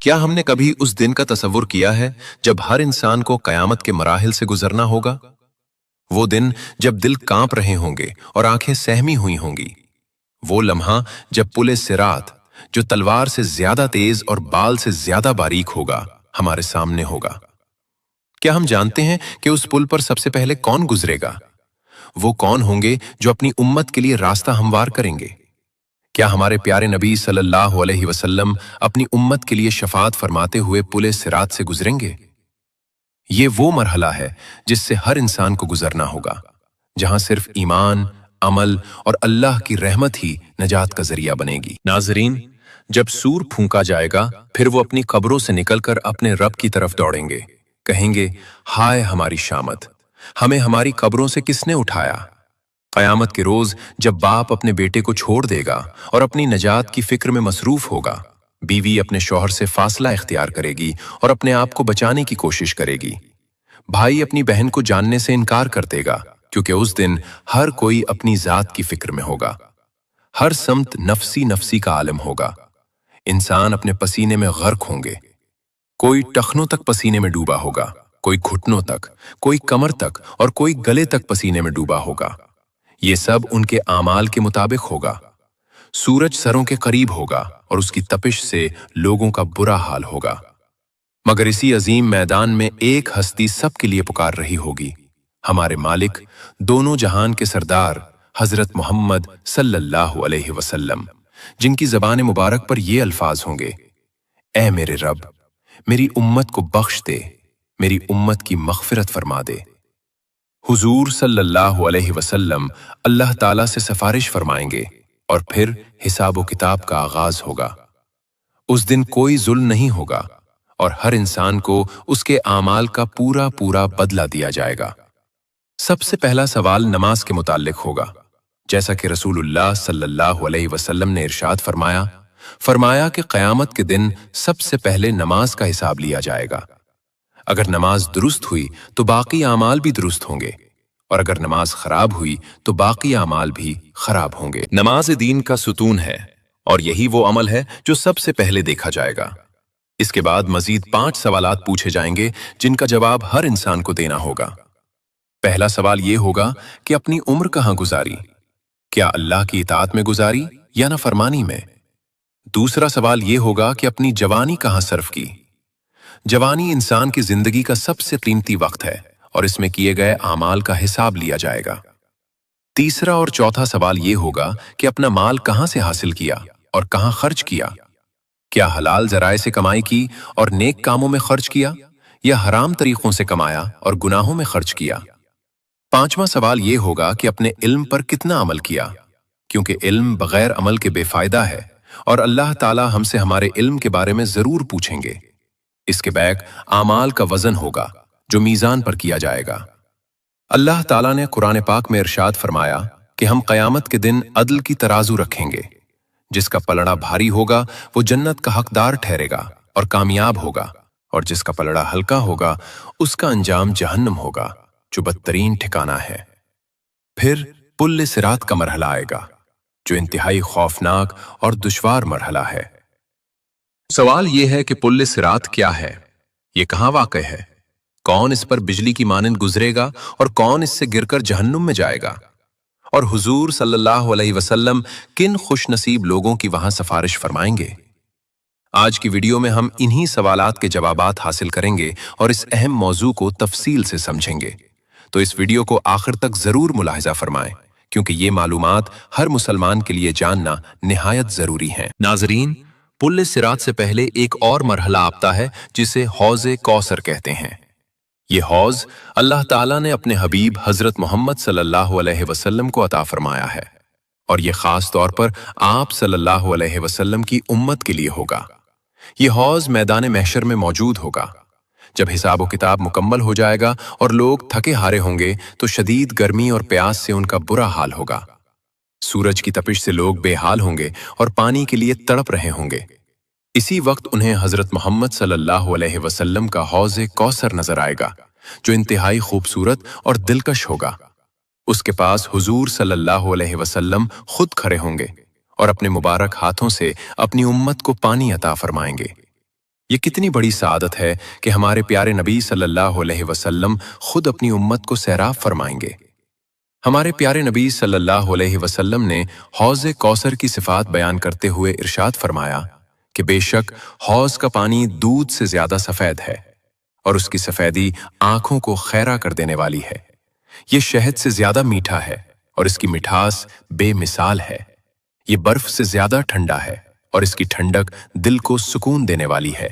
کیا ہم نے کبھی اس دن کا تصور کیا ہے جب ہر انسان کو قیامت کے مراحل سے گزرنا ہوگا؟ وہ دن جب دل کانپ رہے ہوں گے اور آنکھیں سہمی ہوئی ہوں گی۔ وہ لمحہ جب پل صراط، جو تلوار سے زیادہ تیز اور بال سے زیادہ باریک ہوگا، ہمارے سامنے ہوگا۔ کیا ہم جانتے ہیں کہ اس پل پر سب سے پہلے کون گزرے گا؟ وہ کون ہوں گے جو اپنی امت کے لیے راستہ ہموار کریں گے؟ کیا ہمارے پیارے نبی صلی اللہ علیہ وسلم اپنی امت کے لیے شفاعت فرماتے ہوئے پل صراط سے گزریں گے؟ یہ وہ مرحلہ ہے جس سے ہر انسان کو گزرنا ہوگا، جہاں صرف ایمان، عمل اور اللہ کی رحمت ہی نجات کا ذریعہ بنے گی۔ ناظرین، جب سور پھونکا جائے گا، پھر وہ اپنی قبروں سے نکل کر اپنے رب کی طرف دوڑیں گے، کہیں گے، ہائے ہماری شامت، ہمیں ہماری قبروں سے کس نے اٹھایا؟ قیامت کے روز جب باپ اپنے بیٹے کو چھوڑ دے گا اور اپنی نجات کی فکر میں مصروف ہوگا، بیوی اپنے شوہر سے فاصلہ اختیار کرے گی اور اپنے آپ کو بچانے کی کوشش کرے گی، بھائی اپنی بہن کو جاننے سے انکار کر دے گا، کیونکہ اس دن ہر کوئی اپنی ذات کی فکر میں ہوگا، ہر سمت نفسی نفسی کا عالم ہوگا، انسان اپنے پسینے میں غرق ہوں گے، کوئی ٹخنوں تک پسینے میں ڈوبا ہوگا، کوئی گھٹنوں تک، کوئی کمر تک اور کوئی گلے تک پسینے میں ڈوبا ہوگا۔ یہ سب ان کے اعمال کے مطابق ہوگا۔ سورج سروں کے قریب ہوگا اور اس کی تپش سے لوگوں کا برا حال ہوگا، مگر اسی عظیم میدان میں ایک ہستی سب کے لیے پکار رہی ہوگی، ہمارے مالک، دونوں جہان کے سردار حضرت محمد صلی اللہ علیہ وسلم، جن کی زبان مبارک پر یہ الفاظ ہوں گے، اے میرے رب، میری امت کو بخش دے، میری امت کی مغفرت فرما دے۔ حضور صلی اللہ علیہ وسلم اللہ تعالیٰ سے سفارش فرمائیں گے اور پھر حساب و کتاب کا آغاز ہوگا۔ اس دن کوئی ظلم نہیں ہوگا اور ہر انسان کو اس کے اعمال کا پورا پورا بدلہ دیا جائے گا۔ سب سے پہلا سوال نماز کے متعلق ہوگا، جیسا کہ رسول اللہ صلی اللہ علیہ وسلم نے ارشاد فرمایا کہ قیامت کے دن سب سے پہلے نماز کا حساب لیا جائے گا۔ اگر نماز درست ہوئی تو باقی اعمال بھی درست ہوں گے، اور اگر نماز خراب ہوئی تو باقی اعمال بھی خراب ہوں گے۔ نماز دین کا ستون ہے اور یہی وہ عمل ہے جو سب سے پہلے دیکھا جائے گا۔ اس کے بعد مزید 5 سوالات پوچھے جائیں گے جن کا جواب ہر انسان کو دینا ہوگا۔ پہلا سوال یہ ہوگا کہ اپنی عمر کہاں گزاری؟ کیا اللہ کی اطاعت میں گزاری یا نافرمانی میں؟ دوسرا سوال یہ ہوگا کہ اپنی جوانی کہاں صرف کی؟ جوانی انسان کی زندگی کا سب سے قیمتی وقت ہے اور اس میں کیے گئے اعمال کا حساب لیا جائے گا۔ تیسرا اور چوتھا سوال یہ ہوگا کہ اپنا مال کہاں سے حاصل کیا اور کہاں خرچ کیا؟ کیا حلال ذرائع سے کمائی کی اور نیک کاموں میں خرچ کیا، یا حرام طریقوں سے کمایا اور گناہوں میں خرچ کیا؟ پانچواں سوال یہ ہوگا کہ اپنے علم پر کتنا عمل کیا، کیونکہ علم بغیر عمل کے بے فائدہ ہے اور اللہ تعالی ہم سے ہمارے علم کے بارے میں ضرور پوچھیں گے۔ اس کے بیک اعمال کا وزن ہوگا جو میزان پر کیا جائے گا۔ اللہ تعالیٰ نے قرآن پاک میں ارشاد فرمایا کہ ہم قیامت کے دن عدل کی ترازو رکھیں گے، جس کا پلڑا بھاری ہوگا وہ جنت کا حقدار ٹھہرے گا اور کامیاب ہوگا، اور جس کا پلڑا ہلکا ہوگا اس کا انجام جہنم ہوگا جو بدترین ٹھکانہ ہے۔ پھر پل صراط کا مرحلہ آئے گا جو انتہائی خوفناک اور دشوار مرحلہ ہے۔ سوال یہ ہے کہ پل صراط کیا ہے؟ یہ کہاں واقع ہے؟ کون اس پر بجلی کی مانند گزرے گا اور کون اس سے گر کر جہنم میں جائے گا؟ اور حضور صلی اللہ علیہ وسلم کن خوش نصیب لوگوں کی وہاں سفارش فرمائیں گے؟ آج کی ویڈیو میں ہم انہی سوالات کے جوابات حاصل کریں گے اور اس اہم موضوع کو تفصیل سے سمجھیں گے، تو اس ویڈیو کو آخر تک ضرور ملاحظہ فرمائیں، کیونکہ یہ معلومات ہر مسلمان کے لیے جاننا نہایت ضروری ہیں۔ ناظرین، پل صراط سے پہلے ایک اور مرحلہ آتا ہے جسے حوض کوثر کہتے ہیں۔ یہ حوض اللہ تعالیٰ نے اپنے حبیب حضرت محمد صلی اللہ علیہ وسلم کو عطا فرمایا ہے، اور یہ خاص طور پر آپ صلی اللہ علیہ وسلم کی امت کے لیے ہوگا۔ یہ حوض میدان محشر میں موجود ہوگا۔ جب حساب و کتاب مکمل ہو جائے گا اور لوگ تھکے ہارے ہوں گے تو شدید گرمی اور پیاس سے ان کا برا حال ہوگا۔ سورج کی تپش سے لوگ بے حال ہوں گے اور پانی کے لیے تڑپ رہے ہوں گے۔ اسی وقت انہیں حضرت محمد صلی اللہ علیہ وسلم کا حوض کوثر نظر آئے گا، جو انتہائی خوبصورت اور دلکش ہوگا۔ اس کے پاس حضور صلی اللہ علیہ وسلم خود کھڑے ہوں گے اور اپنے مبارک ہاتھوں سے اپنی امت کو پانی عطا فرمائیں گے۔ یہ کتنی بڑی سعادت ہے کہ ہمارے پیارے نبی صلی اللہ علیہ وسلم خود اپنی امت کو سیراب فرمائیں گے۔ ہمارے پیارے نبی صلی اللہ علیہ وسلم نے حوض کوثر کی صفات بیان کرتے ہوئے ارشاد فرمایا کہ بے شک حوض کا پانی دودھ سے زیادہ سفید ہے اور اس کی سفیدی آنکھوں کو خیرہ کر دینے والی ہے۔ یہ شہد سے زیادہ میٹھا ہے اور اس کی مٹھاس بے مثال ہے۔ یہ برف سے زیادہ ٹھنڈا ہے اور اس کی ٹھنڈک دل کو سکون دینے والی ہے۔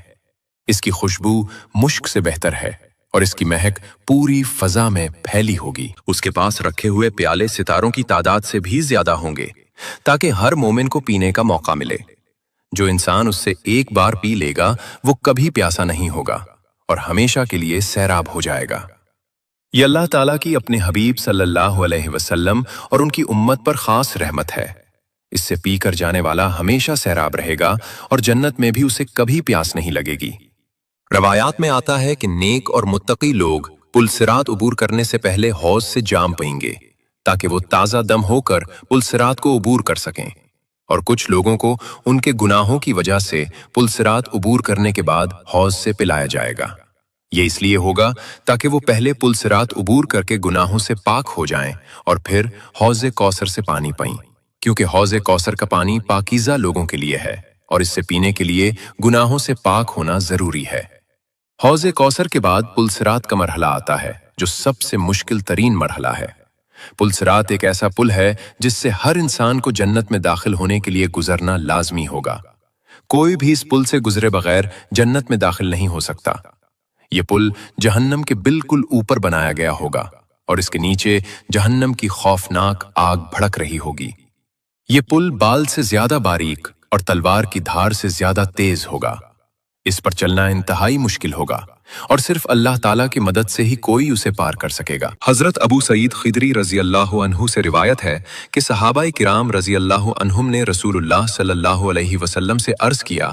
اس کی خوشبو مشک سے بہتر ہے اور اس کی مہک پوری فضا میں پھیلی ہوگی۔ اس کے پاس رکھے ہوئے پیالے ستاروں کی تعداد سے بھی زیادہ ہوں گے تاکہ ہر مومن کو پینے کا موقع ملے۔ جو انسان اس سے ایک بار پی لے گا وہ کبھی پیاسا نہیں ہوگا اور ہمیشہ کے لیے سیراب ہو جائے گا۔ یہ اللہ تعالیٰ کی اپنے حبیب صلی اللہ علیہ وسلم اور ان کی امت پر خاص رحمت ہے۔ اس سے پی کر جانے والا ہمیشہ سیراب رہے گا اور جنت میں بھی اسے کبھی پیاس نہیں لگے گی۔ روایات میں آتا ہے کہ نیک اور متقی لوگ پل صراط عبور کرنے سے پہلے حوض سے جام پئیں گے تاکہ وہ تازہ دم ہو کر پل صراط کو عبور کر سکیں، اور کچھ لوگوں کو ان کے گناہوں کی وجہ سے پل صراط عبور کرنے کے بعد حوض سے پلایا جائے گا۔ یہ اس لیے ہوگا تاکہ وہ پہلے پل صراط عبور کر کے گناہوں سے پاک ہو جائیں اور پھر حوض کوثر سے پانی پئیں، کیونکہ حوض کوثر کا پانی پاکیزہ لوگوں کے لیے ہے اور اس سے پینے کے لیے گناہوں سے پاک ہونا ضروری ہے۔ حوض کوثر کے بعد پل صراط کا مرحلہ آتا ہے جو سب سے مشکل ترین مرحلہ ہے۔ پل صراط ایک ایسا پل ہے جس سے ہر انسان کو جنت میں داخل ہونے کے لیے گزرنا لازمی ہوگا۔ کوئی بھی اس پل سے گزرے بغیر جنت میں داخل نہیں ہو سکتا۔ یہ پل جہنم کے بالکل اوپر بنایا گیا ہوگا اور اس کے نیچے جہنم کی خوفناک آگ بھڑک رہی ہوگی۔ یہ پل بال سے زیادہ باریک اور تلوار کی دھار سے زیادہ تیز ہوگا۔ اس پر چلنا انتہائی مشکل ہوگا اور صرف اللہ تعالیٰ کی مدد سے ہی کوئی اسے پار کر سکے گا۔ حضرت ابو سعید خدری رضی اللہ عنہ سے روایت ہے کہ صحابہ کرام رضی اللہ عنہم نے رسول اللہ صلی اللہ علیہ وسلم سے عرض کیا،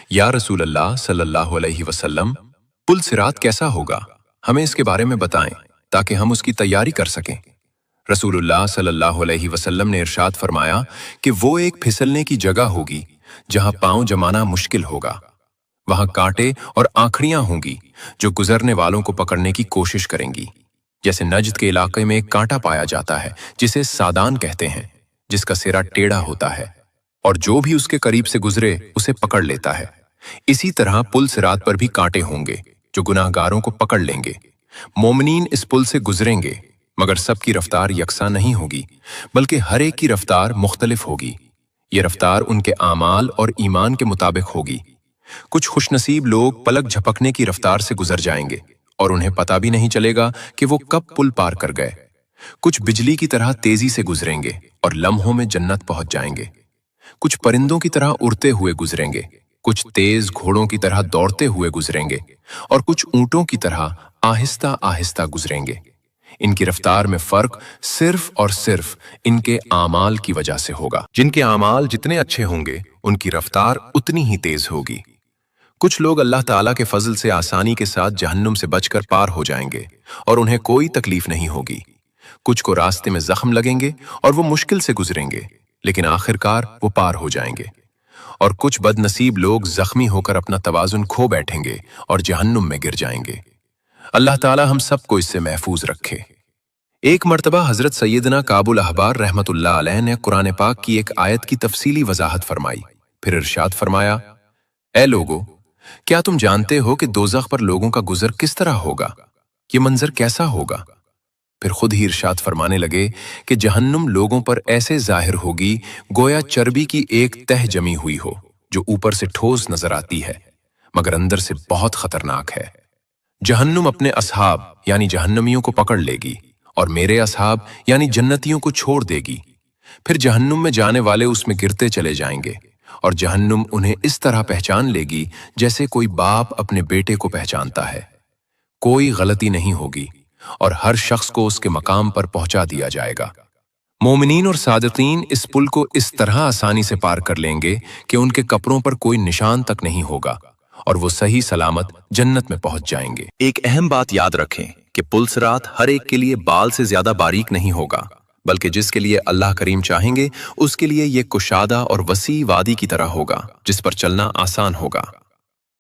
یا رسول اللہ صلی اللہ علیہ وسلم، پل صراط کیسا ہوگا؟ ہمیں اس کے بارے میں بتائیں تاکہ ہم اس کی تیاری کر سکیں۔ رسول اللہ صلی اللہ علیہ وسلم نے ارشاد فرمایا کہ وہ ایک پھسلنے کی جگہ ہوگی جہاں پاؤں جمانا مشکل ہوگا۔ وہاں کانٹے اور آنکھڑیاں ہوں گی جو گزرنے والوں کو پکڑنے کی کوشش کریں گی۔ جیسے نجد کے علاقے میں ایک کانٹا پایا جاتا ہے جسے سادان کہتے ہیں، جس کا سرا ٹیڑھا ہوتا ہے اور جو بھی اس کے قریب سے گزرے اسے پکڑ لیتا ہے۔ اسی طرح پل صراط پر بھی کانٹے ہوں گے جو گناہ گاروں کو پکڑ لیں گے۔ مومنین اس پل سے گزریں گے مگر سب کی رفتار یکساں نہیں ہوگی بلکہ ہر ایک کی رفتار مختلف ہوگی۔ یہ رفتار ان کے اعمال اور ایمان کے مطابق ہوگی۔ کچھ خوش نصیب لوگ پلک جھپکنے کی رفتار سے گزر جائیں گے اور انہیں پتہ بھی نہیں چلے گا کہ وہ کب پل پار کر گئے۔ کچھ بجلی کی طرح تیزی سے گزریں گے اور لمحوں میں جنت پہنچ جائیں گے۔ کچھ پرندوں کی طرح اڑتے ہوئے گزریں گے، کچھ تیز گھوڑوں کی طرح دوڑتے ہوئے گزریں گے اور کچھ اونٹوں کی طرح آہستہ آہستہ گزریں گے۔ ان کی رفتار میں فرق صرف اور صرف ان کے اعمال کی وجہ سے ہوگا۔ جن کے اعمال جتنے اچھے ہوں گے ان کی رفتار اتنی ہی تیز ہوگی۔ کچھ لوگ اللہ تعالیٰ کے فضل سے آسانی کے ساتھ جہنم سے بچ کر پار ہو جائیں گے اور انہیں کوئی تکلیف نہیں ہوگی۔ کچھ کو راستے میں زخم لگیں گے اور وہ مشکل سے گزریں گے لیکن آخرکار وہ پار ہو جائیں گے، اور کچھ بد نصیب لوگ زخمی ہو کر اپنا توازن کھو بیٹھیں گے اور جہنم میں گر جائیں گے۔ اللہ تعالیٰ ہم سب کو اس سے محفوظ رکھے۔ ایک مرتبہ حضرت سیدنا کعب الاحبار رحمۃ اللہ علیہ نے قرآن پاک کی ایک آیت کی تفصیلی وضاحت فرمائی، پھر ارشاد فرمایا، اے لوگو، کیا تم جانتے ہو کہ دوزخ پر لوگوں کا گزر کس طرح ہوگا؟ یہ منظر کیسا ہوگا؟ پھر خود ہی ارشاد فرمانے لگے کہ جہنم لوگوں پر ایسے ظاہر ہوگی گویا چربی کی ایک تہ جمی ہوئی ہو جو اوپر سے ٹھوس نظر آتی ہے مگر اندر سے بہت خطرناک ہے۔ جہنم اپنے اصحاب یعنی جہنمیوں کو پکڑ لے گی اور میرے اصحاب یعنی جنتیوں کو چھوڑ دے گی۔ پھر جہنم میں جانے والے اس میں گرتے چلے جائیں گے اور جہنم انہیں اس طرح پہچان لے گی جیسے کوئی باپ اپنے بیٹے کو پہچانتا ہے۔ کوئی غلطی نہیں ہوگی اور ہر شخص کو اس کے مقام پر پہنچا دیا جائے گا۔ مومنین اور صادقین اس پل کو اس طرح آسانی سے پار کر لیں گے کہ ان کے کپڑوں پر کوئی نشان تک نہیں ہوگا اور وہ صحیح سلامت جنت میں پہنچ جائیں گے۔ ایک اہم بات یاد رکھیں کہ پل صراط ہر ایک کے لیے بال سے زیادہ باریک نہیں ہوگا، بلکہ جس کے لیے اللہ کریم چاہیں گے اس کے لیے یہ کشادہ اور وسیع وادی کی طرح ہوگا جس پر چلنا آسان ہوگا۔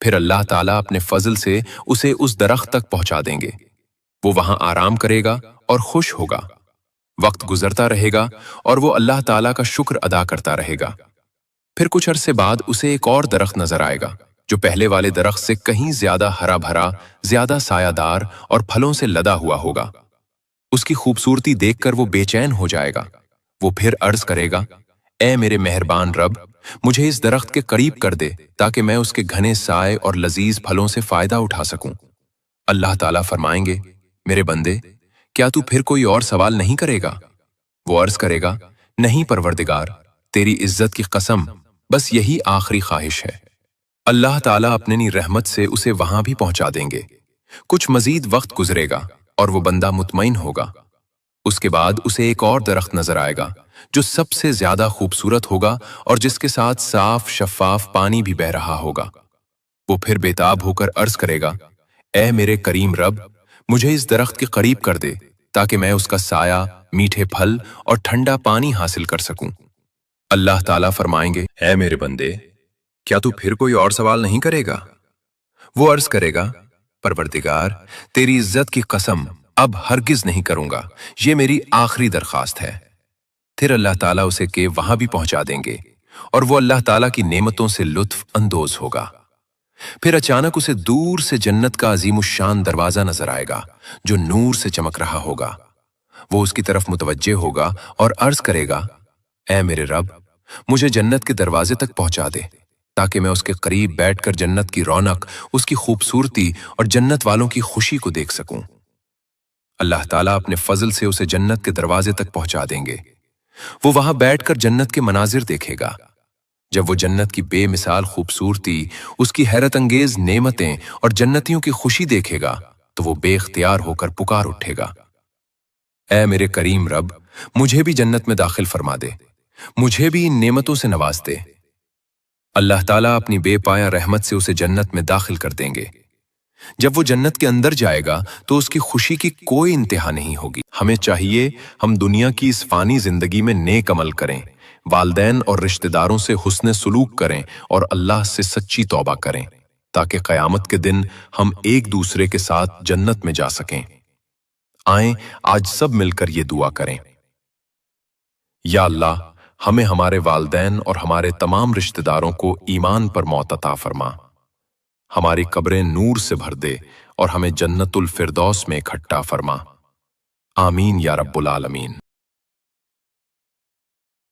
پھر اللہ تعالیٰ اپنے فضل سے اسے اس درخت تک پہنچا دیں گے۔ وہ وہاں آرام کرے گا اور خوش ہوگا۔ وقت گزرتا رہے گا اور وہ اللہ تعالیٰ کا شکر ادا کرتا رہے گا۔ پھر کچھ عرصے بعد اسے ایک اور درخت نظر آئے گا جو پہلے والے درخت سے کہیں زیادہ ہرا بھرا، زیادہ سایہ دار اور پھلوں سے لدا ہوا ہوگا۔ اس کی خوبصورتی دیکھ کر وہ بے چین ہو جائے گا۔ وہ پھر عرض کرے گا، اے میرے مہربان رب، مجھے اس درخت کے قریب کر دے تاکہ میں اس کے گھنے سائے اور لذیذ پھلوں سے فائدہ اٹھا سکوں۔ اللہ تعالیٰ فرمائیں گے، میرے بندے، کیا تو پھر کوئی اور سوال نہیں کرے گا؟ وہ عرض کرے گا، نہیں پروردگار، تیری عزت کی قسم، بس یہی آخری خواہش ہے۔ اللہ تعالیٰ اپنی رحمت سے اسے وہاں بھی پہنچا دیں گے۔ کچھ مزید وقت گزرے گا اور وہ بندہ مطمئن ہوگا۔ اس کے بعد اسے ایک اور درخت نظر آئے گا جو سب سے زیادہ خوبصورت ہوگا اور جس کے ساتھ صاف شفاف پانی بھی بہہ رہا ہوگا۔ وہ پھر بےتاب ہو کر عرض کرے گا، اے میرے کریم رب، مجھے اس درخت کے قریب کر دے تاکہ میں اس کا سایہ، میٹھے پھل اور ٹھنڈا پانی حاصل کر سکوں۔ اللہ تعالیٰ فرمائیں گے، اے میرے بندے، کیا تو پھر کوئی اور سوال نہیں کرے گا؟ وہ عرض کرے گا، پروردگار، تیری عزت کی قسم، اب ہرگز نہیں کروں گا، یہ میری آخری درخواست ہے۔ پھر اللہ تعالیٰ اسے کہ وہاں بھی پہنچا دیں گے اور وہ اللہ تعالیٰ کی نعمتوں سے لطف اندوز ہوگا۔ پھر اچانک اسے دور سے جنت کا عظیم الشان دروازہ نظر آئے گا جو نور سے چمک رہا ہوگا۔ وہ اس کی طرف متوجہ ہوگا اور عرض کرے گا، اے میرے رب، مجھے جنت کے دروازے تک پہنچا دے تاکہ میں اس کے قریب بیٹھ کر جنت کی رونق، اس کی خوبصورتی اور جنت والوں کی خوشی کو دیکھ سکوں۔ اللہ تعالیٰ اپنے فضل سے اسے جنت کے دروازے تک پہنچا دیں گے۔ وہ وہاں بیٹھ کر جنت کے مناظر دیکھے گا۔ جب وہ جنت کی بے مثال خوبصورتی، اس کی حیرت انگیز نعمتیں اور جنتیوں کی خوشی دیکھے گا تو وہ بے اختیار ہو کر پکار اٹھے گا، اے میرے کریم رب، مجھے بھی جنت میں داخل فرما دے، مجھے بھی ان نعمتوں سے نواز دے۔ اللہ تعالیٰ اپنی بے پایا رحمت سے اسے جنت میں داخل کر دیں گے۔ جب وہ جنت کے اندر جائے گا تو اس کی خوشی کی کوئی انتہا نہیں ہوگی۔ ہمیں چاہیے ہم دنیا کی اس فانی زندگی میں نیک عمل کریں، والدین اور رشتہ داروں سے حسن سلوک کریں اور اللہ سے سچی توبہ کریں تاکہ قیامت کے دن ہم ایک دوسرے کے ساتھ جنت میں جا سکیں۔ آئیں آج سب مل کر یہ دعا کریں، یا اللہ، ہمیں ہمارے والدین اور ہمارے تمام رشتہ داروں کو ایمان پر موت عطا فرما، ہماری قبریں نور سے بھر دے اور ہمیں جنت الفردوس میں اکٹھا فرما۔ آمین یا رب العالمین۔